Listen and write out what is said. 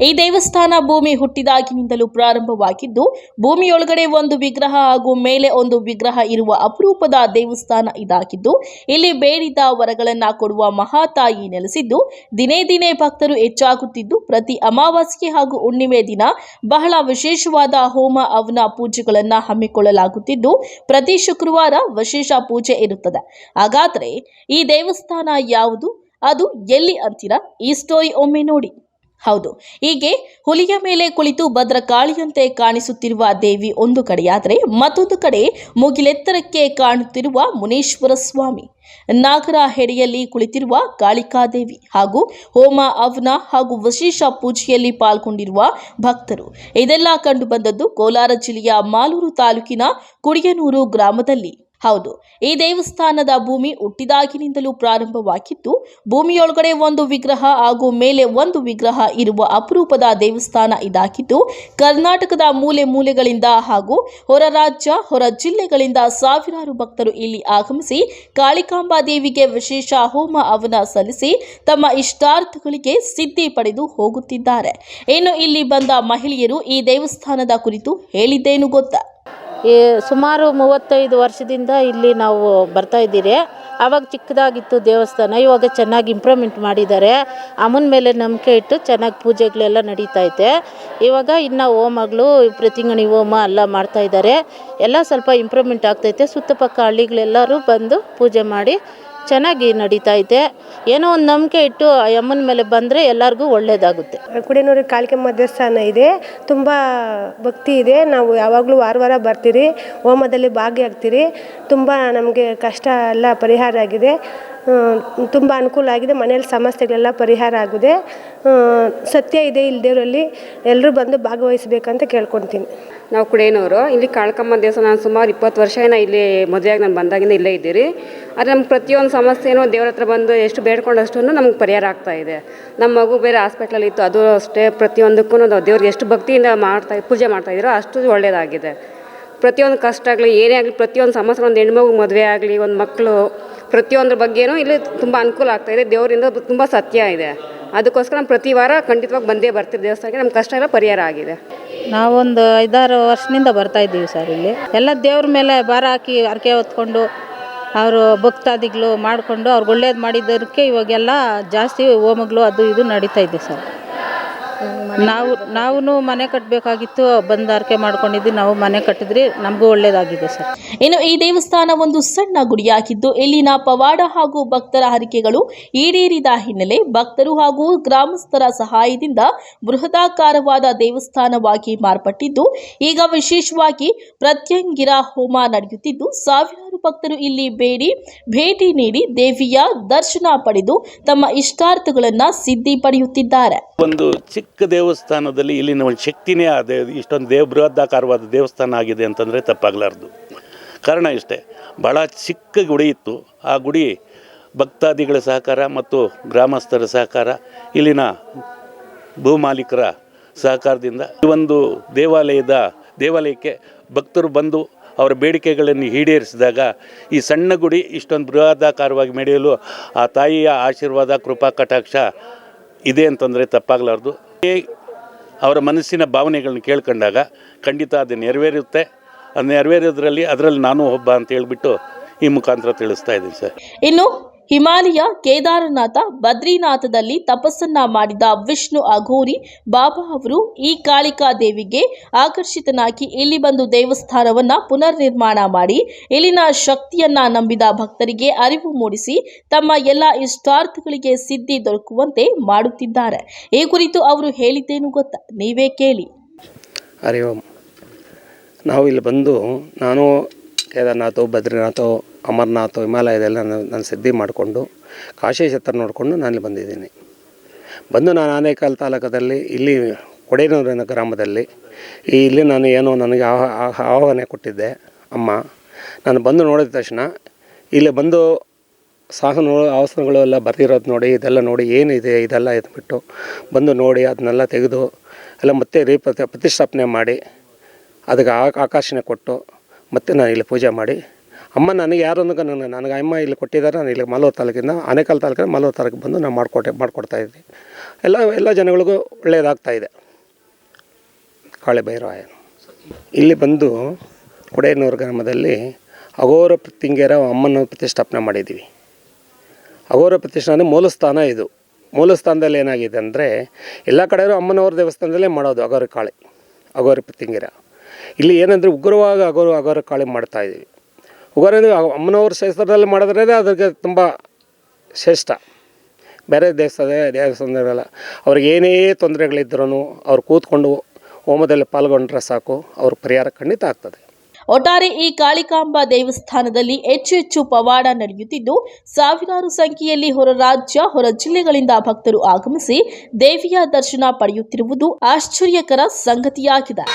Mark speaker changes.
Speaker 1: ಈ ದೇವಸ್ಥಾನ ಭೂಮಿ ಹುಟ್ಟಿದಾಗಿನಿಂದಲೂ ಪ್ರಾರಂಭವಾಗಿದ್ದು, ಭೂಮಿಯೊಳಗಡೆ ಒಂದು ವಿಗ್ರಹ ಹಾಗೂ ಮೇಲೆ ಒಂದು ವಿಗ್ರಹ ಇರುವ ಅಪರೂಪದ ದೇವಸ್ಥಾನ ಇದಾಗಿದ್ದು, ಇಲ್ಲಿ ಬೇಡಿದ ವರಗಳನ್ನು ಕೊಡುವ ಮಹಾತಾಯಿ ನೆಲೆಸಿದ್ದು, ದಿನೇ ದಿನೇ ಭಕ್ತರು ಹೆಚ್ಚಾಗುತ್ತಿದ್ದು, ಪ್ರತಿ ಅಮಾವಾಸ್ಯೆ ಹಾಗೂ ಹುಣ್ಣಿಮೆ ದಿನ ಬಹಳ ವಿಶೇಷವಾದ ಹೋಮ ಹವನ ಪೂಜೆಗಳನ್ನು ಹಮ್ಮಿಕೊಳ್ಳಲಾಗುತ್ತಿದ್ದು, ಪ್ರತಿ ಶುಕ್ರವಾರ ವಿಶೇಷ ಪೂಜೆ ಇರುತ್ತದೆ. ಹಾಗಾದರೆ ಈ ದೇವಸ್ಥಾನ ಯಾವುದು, ಅದು ಎಲ್ಲಿ ಅಂತೀರಾ? ಈ ಸ್ಟೋರಿ ಒಮ್ಮೆ ನೋಡಿ. ಹೌದು, ಹೀಗೆ ಹುಲಿಯ ಮೇಲೆ ಕುಳಿತು ಭದ್ರಕಾಳಿಯಂತೆ ಕಾಣಿಸುತ್ತಿರುವ ದೇವಿ ಒಂದು ಕಡೆಯಾದರೆ, ಮತ್ತೊಂದು ಕಡೆ ಮುಗಿಲೆತ್ತರಕ್ಕೆ ಕಾಣುತ್ತಿರುವ ಮುನೇಶ್ವರ ಸ್ವಾಮಿ, ನಾಗರ ಹೆಡೆಯಲ್ಲಿ ಕುಳಿತಿರುವ ಕಾಳಿಕಾದೇವಿ ಹಾಗೂ ಹೋಮ ಹವನ ಹಾಗೂ ವಿಶೇಷ ಪೂಜೆಯಲ್ಲಿ ಪಾಲ್ಗೊಂಡಿರುವ ಭಕ್ತರು. ಇದೆಲ್ಲ ಕಂಡು ಬಂದದ್ದು ಕೋಲಾರ ಜಿಲ್ಲೆಯ ಮಾಲೂರು ತಾಲೂಕಿನ ಕುಡಿಯನೂರು ಗ್ರಾಮದಲ್ಲಿ. ಹೌದು, ಈ ದೇವಸ್ಥಾನದ ಭೂಮಿ ಹುಟ್ಟಿದಾಗಿನಿಂದಲೂ ಪ್ರಾರಂಭವಾಗಿದ್ದು, ಭೂಮಿಯೊಳಗಡೆ ಒಂದು ವಿಗ್ರಹ ಹಾಗೂ ಮೇಲೆ ಒಂದು ವಿಗ್ರಹ ಇರುವ ಅಪರೂಪದ ದೇವಸ್ಥಾನ ಇದಾಗಿದ್ದು, ಕರ್ನಾಟಕದ ಮೂಲೆ ಮೂಲೆಗಳಿಂದ ಹಾಗೂ ಹೊರ ರಾಜ್ಯ ಹೊರ ಜಿಲ್ಲೆಗಳಿಂದ ಸಾವಿರಾರು ಭಕ್ತರು ಇಲ್ಲಿ ಆಗಮಿಸಿ ಕಾಳಿಕಾಂಬಾ ದೇವಿಗೆ ವಿಶೇಷ ಹೋಮ ಹವನ ಸಲ್ಲಿಸಿ ತಮ್ಮ ಇಷ್ಟಾರ್ಥಗಳಿಗೆ ಸಿದ್ಧಿ ಪಡೆದು ಹೋಗುತ್ತಿದ್ದಾರೆ. ಇನ್ನು ಇಲ್ಲಿ ಬಂದ ಮಹಿಳೆಯರು ಈ ದೇವಸ್ಥಾನದ ಕುರಿತು ಹೇಳಿದ್ದೇನು ಗೊತ್ತಾ?
Speaker 2: ಸುಮಾರು 35 ವರ್ಷದಿಂದ ಇಲ್ಲಿ ನಾವು ಬರ್ತಾ ಇದ್ದೀರಿ. ಆವಾಗ ಚಿಕ್ಕದಾಗಿತ್ತು ದೇವಸ್ಥಾನ, ಇವಾಗ ಚೆನ್ನಾಗಿ ಇಂಪ್ರೂವ್ಮೆಂಟ್ ಮಾಡಿದ್ದಾರೆ. ಅಮ್ಮನ ಮೇಲೆ ನಂಬಿಕೆ ಇಟ್ಟು ಚೆನ್ನಾಗಿ ಪೂಜೆಗಳೆಲ್ಲ ನಡೀತಾ ಐತೆ. ಇವಾಗ ಇನ್ನು ಹೋಮಗಳು, ಪ್ರತಿಂಗಣಿ ಹೋಮ ಎಲ್ಲ ಮಾಡ್ತಾ ಇದ್ದಾರೆ. ಎಲ್ಲ ಸ್ವಲ್ಪ ಇಂಪ್ರೂವ್ಮೆಂಟ್ ಆಗ್ತೈತೆ. ಸುತ್ತಪಕ್ಕ ಹಳ್ಳಿಗಳೆಲ್ಲರೂ ಬಂದು ಪೂಜೆ ಮಾಡಿ ಚೆನ್ನಾಗಿ ನಡೀತಾ ಐತೆ. ಏನೋ ಒಂದು ನಂಬಿಕೆ ಇಟ್ಟು ಅಮ್ಮನ ಮೇಲೆ ಬಂದರೆ ಎಲ್ಲರಿಗೂ ಒಳ್ಳೆಯದಾಗುತ್ತೆ.
Speaker 3: ಕುಡಿಯನೂರು ಕಾಳಿಕಾಂಬಾ ದೇವಸ್ಥಾನ ಇದೆ, ತುಂಬ ಭಕ್ತಿ ಇದೆ. ನಾವು ಯಾವಾಗಲೂ ವಾರ ಬರ್ತೀರಿ, ಹೋಮದಲ್ಲಿ ಭಾಗಿಯಾಗ್ತೀರಿ. ತುಂಬ ನಮಗೆ ಕಷ್ಟ ಎಲ್ಲ ಪರಿಹಾರ ಆಗಿದೆ, ತುಂಬ ಅನುಕೂಲ ಆಗಿದೆ. ಮನೆಯಲ್ಲಿ ಸಮಸ್ಯೆಗಳೆಲ್ಲ ಪರಿಹಾರ ಆಗಿದೆ. ಸತ್ಯ ಇದೆ ಇಲ್ಲಿ ದೇವರಲ್ಲಿ, ಎಲ್ಲರೂ ಬಂದು ಭಾಗವಹಿಸಬೇಕಂತ ಕೇಳ್ಕೊತೀನಿ.
Speaker 4: ನಾವು ಕುಡಿಯನೂರು, ಇಲ್ಲಿ ಕಾಳಿಕಾಂಬಾ ದೇವಸ್ಥಾನ ಸುಮಾರು 20 ವರ್ಷ ಇಲ್ಲಿ ಮದುವೆಯಾಗಿ ನಾನು ಬಂದಾಗಿಂದ ಇಲ್ಲೇ ಇದ್ದೀರಿ. ಆದರೆ ನಮ್ಗೆ ಪ್ರತಿಯೊಂದು ಸಮಸ್ಯೆನೂ ದೇವ್ರ ಹತ್ರ ಬಂದು ಎಷ್ಟು ಬೇಡ್ಕೊಂಡಷ್ಟು ನಮ್ಗೆ ಪರಿಹಾರ ಆಗ್ತಾಯಿದೆ. ನಮ್ಮ ಮಗು ಬೇರೆ ಹಾಸ್ಪಿಟ್ಲಲ್ಲಿ ಇತ್ತು, ಅದು ಅಷ್ಟೇ. ಪ್ರತಿಯೊಂದಕ್ಕೂ ನಾವು ದೇವ್ರಿಗೆ ಎಷ್ಟು ಭಕ್ತಿಯಿಂದ ಪೂಜೆ ಮಾಡ್ತಾಯಿದ್ದೀರೋ ಅಷ್ಟು ಒಳ್ಳೆಯದಾಗಿದೆ. ಪ್ರತಿಯೊಂದು ಕಷ್ಟ ಆಗಲಿ, ಏನೇ ಆಗಲಿ, ಪ್ರತಿಯೊಂದು ಸಮಸ್ಯೆ, ಒಂದು ಹೆಣ್ಮಗು ಮದುವೆ ಆಗಲಿ, ಒಂದು ಮಕ್ಕಳು, ಪ್ರತಿಯೊಂದ್ರ ಬಗ್ಗೆನೂ ಇಲ್ಲಿ ತುಂಬ ಅನುಕೂಲ ಆಗ್ತಾಯಿದೆ. ದೇವರಿಂದ ತುಂಬ ಸತ್ಯ ಇದೆ. ಅದಕ್ಕೋಸ್ಕರ ನಾವು ಪ್ರತಿ ವಾರ ಖಂಡಿತವಾಗಿ ಬಂದೇ ಬರ್ತೀವಿ ದೇವಸ್ಥಾನಕ್ಕೆ. ನಮ್ಮ ಕಷ್ಟ ಎಲ್ಲ ಪರಿಹಾರ ಆಗಿದೆ.
Speaker 2: ನಾವೊಂದು 5-6 ವರ್ಷದಿಂದ ಬರ್ತಾಯಿದ್ದೀವಿ ಸರ್. ಇಲ್ಲಿ ಎಲ್ಲ ದೇವ್ರ ಮೇಲೆ ಭಾರ ಹಾಕಿ ಹರಕೆ ಹೊತ್ಕೊಂಡು ಅವರು ಭಕ್ತಾದಿಗಳು ಮಾಡಿಕೊಂಡು ಅವ್ರಿಗೆ ಒಳ್ಳೇದು ಮಾಡಿದ್ದಕ್ಕೆ ಇವಾಗೆಲ್ಲ ಜಾಸ್ತಿ ಹೋಮಗಳು ಅದು ಇದು ನಡೀತಾ ಇದೆ ಸರ್. ನಾವು ಮನೆ ಕಟ್ಟಬೇಕಾಗಿತ್ತು, ಬಂದು ಹರಕೆ ಮಾಡ್ಕೊಂಡಿದ್ವಿ. ನಾವು ಮನೆ ಕಟ್ಟಿದ್ರಿ, ನಮಗೂ ಒಳ್ಳೇದಾಗಿದೆ ಸರ್.
Speaker 1: ಇನ್ನು ಈ ದೇವಸ್ಥಾನ ಒಂದು ಸಣ್ಣ ಗುಡಿಯಾಗಿದ್ದು, ಇಲ್ಲಿನ ಪವಾಡ ಹಾಗೂ ಭಕ್ತರ ಹರಕೆಗಳು ಈಡೇರಿದ ಹಿನ್ನೆಲೆ ಭಕ್ತರು ಹಾಗೂ ಗ್ರಾಮಸ್ಥರ ಸಹಾಯದಿಂದ ಬೃಹದಾಕಾರವಾದ ದೇವಸ್ಥಾನವಾಗಿ ಮಾರ್ಪಟ್ಟಿದ್ದು, ಈಗ ವಿಶೇಷವಾಗಿ ಪ್ರತ್ಯಂಗಿರ ಹೋಮ ನಡೆಯುತ್ತಿದ್ದು, ಸಾವಿರಾರು ಭಕ್ತರು ಇಲ್ಲಿ ಭೇಟಿ ನೀಡಿ ದೇವಿಯ ದರ್ಶನ ಪಡೆದು ತಮ್ಮ ಇಷ್ಟಾರ್ಥಗಳನ್ನು ಸಿದ್ಧಿ ಪಡೆಯುತ್ತಿದ್ದಾರೆ.
Speaker 5: ಒಂದು ಚಿಕ್ಕ ದೇವಸ್ಥಾನದಲ್ಲಿ ಇಲ್ಲಿನ ಒಂದು ಶಕ್ತಿನೇ ಅದೇ. ಇಷ್ಟೊಂದು ಬೃಹದಾಕಾರವಾದ ದೇವಸ್ಥಾನ ಆಗಿದೆ ಅಂತಂದರೆ ತಪ್ಪಾಗಲಾರ್ದು. ಕಾರಣ ಇಷ್ಟೇ, ಭಾಳ ಚಿಕ್ಕ ಗುಡಿ ಇತ್ತು. ಆ ಗುಡಿ ಭಕ್ತಾದಿಗಳ ಸಹಕಾರ ಮತ್ತು ಗ್ರಾಮಸ್ಥರ ಸಹಕಾರ, ಇಲ್ಲಿನ ಭೂಮಾಲೀಕರ ಸಹಕಾರದಿಂದ ಈ ಒಂದು ದೇವಾಲಯಕ್ಕೆ ಭಕ್ತರು ಬಂದು ಅವರ ಬೇಡಿಕೆಗಳನ್ನು ಈಡೇರಿಸಿದಾಗ ಈ ಸಣ್ಣ ಗುಡಿ ಇಷ್ಟೊಂದು ಬೃಹದಾಕಾರವಾಗಿ ಮೆಡೆಯಲು ಆ ತಾಯಿಯ ಆಶೀರ್ವಾದ, ಕೃಪಾ ಕಟಾಕ್ಷ ಇದೆ ಅಂತಂದರೆ ತಪ್ಪಾಗಲಾರ್ದು. ಅವರ ಮನಸ್ಸಿನ ಭಾವನೆಗಳನ್ನ ಕೇಳ್ಕೊಂಡಾಗ ಖಂಡಿತ ಅದು ನೆರವೇರುತ್ತೆ. ಅದು ಅದರಲ್ಲಿ ನಾನು ಒಬ್ಬ ಅಂತ ಹೇಳ್ಬಿಟ್ಟು ಈ ಮುಖಾಂತರ ತಿಳಿಸ್ತಾ ಇದ್ದೀನಿ ಸರ್.
Speaker 1: ಇನ್ನು ಹಿಮಾಲಯ, ಕೇದಾರನಾಥ, ಬದ್ರಿನಾಥದಲ್ಲಿ ತಪಸ್ಸನ್ನ ಮಾಡಿದ ವಿಷ್ಣು ಅಘೋರಿ ಬಾಬಾ ಅವರು ಈ ಕಾಳಿಕಾ ದೇವಿಗೆ ಆಕರ್ಷಿತನಾಗಿ ಇಲ್ಲಿ ಬಂದು ದೇವಸ್ಥಾನವನ್ನ ಪುನರ್ ನಿರ್ಮಾಣ ಮಾಡಿ ಇಲ್ಲಿನ ಶಕ್ತಿಯನ್ನ ನಂಬಿದ ಭಕ್ತರಿಗೆ ಅರಿವು ಮೂಡಿಸಿ ತಮ್ಮ ಎಲ್ಲ ಇಷ್ಟಾರ್ಥಗಳಿಗೆ ಸಿದ್ಧಿ ದೊರಕುವಂತೆ ಮಾಡುತ್ತಿದ್ದಾರೆ. ಈ ಕುರಿತು ಅವರು ಹೇಳಿದ್ದೇನು ಗೊತ್ತಾ? ನೀವೇ ಕೇಳಿ.
Speaker 6: ಹರಿ ಓಂ. ನಾವು ಇಲ್ಲಿ ಬಂದು ನಾನು ಕೇದಾರನಾಥ, ಬದ್ರಿನಾಥ, ಅಮರನಾಥ, ಹಿಮಾಲಯದೆಲ್ಲ ನಾನು ಸಿದ್ಧಿ ಮಾಡಿಕೊಂಡು ಕಾಶಿ ಕ್ಷೇತ್ರ ನೋಡಿಕೊಂಡು ನಾನು ಬಂದಿದ್ದೀನಿ. ನಾನು ಆನೇಕಲ್ ತಾಲೂಕದಲ್ಲಿ ಇಲ್ಲಿ ಕೊಡೇನೂರಿನ ಗ್ರಾಮದಲ್ಲಿ ಇಲ್ಲಿ ನಾನು ನನಗೆ ಆಹ್ವಾನ ಕೊಟ್ಟಿದ್ದೆ ಅಮ್ಮ. ನಾನು ಬಂದು ನೋಡಿದ ತಕ್ಷಣ ಇಲ್ಲಿ ಬಂದು ಆಸನಗಳು ಎಲ್ಲ ಬರ್ತಿರೋದು ನೋಡಿ, ಇದೆಲ್ಲ ನೋಡಿ ಏನಿದೆ ಇದೆಲ್ಲ ಎದ್ಬಿಟ್ಟು ಬಂದು ನೋಡಿ ಅದನ್ನೆಲ್ಲ ತೆಗೆದು ಎಲ್ಲ ಮತ್ತೆ ಪ್ರತಿಷ್ಠಾಪನೆ ಮಾಡಿ ಅದಕ್ಕೆ ಆಕರ್ಷಣೆ ಕೊಟ್ಟು ಮತ್ತೆ ನಾನು ಇಲ್ಲಿ ಪೂಜೆ ಮಾಡಿ ಅಮ್ಮ ನನಗೆ ಯಾರು ಅನ್ನೋಕೆ ನನಗೆ ಅಮ್ಮ ಇಲ್ಲಿ ಕೊಟ್ಟಿದ್ದಾರೆ. ನಾನು ಇಲ್ಲಿ ಮಾಲೂರು ತಾಲೂಕಿಂದ ಆನೇಕಲ್ ತಾಲೂಕಿನ ಮಾಲೂರು ತಾಲೂಕಿಗೆ ಬಂದು ನಾನು ಮಾಡಿಕೊಡ್ತಾಯಿದ್ದೀನಿ. ಎಲ್ಲ ಜನಗಳಿಗೂ ಒಳ್ಳೆಯದಾಗ್ತಾಯಿದೆ. ಕಾಳೆ ಭೈರವಾಯ ಇಲ್ಲಿ ಬಂದು ಕೊಡೇನೂರು ಗ್ರಾಮದಲ್ಲಿ ಅಘೋರ ಪ್ರತಿಂಗೇರ ಅಮ್ಮನ ಪ್ರತಿಷ್ಠಾಪನೆ ಮಾಡಿದ್ದೀವಿ. ಅಘೋರ ಪ್ರತಿಷ್ಠಾಪನೆ ಮೂಲಸ್ಥಾನ ಇದು. ಮೂಲಸ್ಥಾನದಲ್ಲಿ ಏನಾಗಿದೆ ಅಂದರೆ ಎಲ್ಲ ಕಡೆಯೂ ಅಮ್ಮನವ್ರ ದೇವಸ್ಥಾನದಲ್ಲೇ ಮಾಡೋದು ಅಘೋರ ಪ್ರತಿಂಗೇರ. ಇಲ್ಲಿ ಏನಂದರೆ ಉಗ್ರವಾಗಿ ಅಘೋರ ಕಾಳಿ ಮಾಡ್ತಾಯಿದ್ದೀವಿ. ಉಗ್ರ ಅಮ್ಮನವ್ರ ಕ್ಷೇತ್ರದಲ್ಲಿ ಮಾಡಿದ್ರೆ ಅದಕ್ಕೆ ತುಂಬ ಶ್ರೇಷ್ಠ. ಬೇರೆ ದೇವಸ್ಥಾನದಲ್ಲ ಅವ್ರಿಗೆ ಏನೇ ತೊಂದರೆಗಳಿದ್ರೂ ಅವ್ರು ಕೂತ್ಕೊಂಡು ಹೋಮದಲ್ಲಿ ಪಾಲ್ಗೊಂಡ್ರೆ ಸಾಕು, ಅವ್ರ ಪರಿಹಾರ ಖಂಡಿತ ಆಗ್ತದೆ.
Speaker 1: ಒಟ್ಟಾರೆ ಈ ಕಾಳಿಕಾಂಬಾ ದೇವಸ್ಥಾನದಲ್ಲಿ ಹೆಚ್ಚು ಪವಾಡ ನಡೆಯುತ್ತಿದ್ದು, ಸಾವಿರಾರು ಸಂಖ್ಯೆಯಲ್ಲಿ ಹೊರ ರಾಜ್ಯ ಹೊರ ಜಿಲ್ಲೆಗಳಿಂದ ಭಕ್ತರು ಆಗಮಿಸಿ ದೇವಿಯ ದರ್ಶನ ಪಡೆಯುತ್ತಿರುವುದು ಆಶ್ಚರ್ಯಕರ ಸಂಗತಿಯಾಗಿದೆ.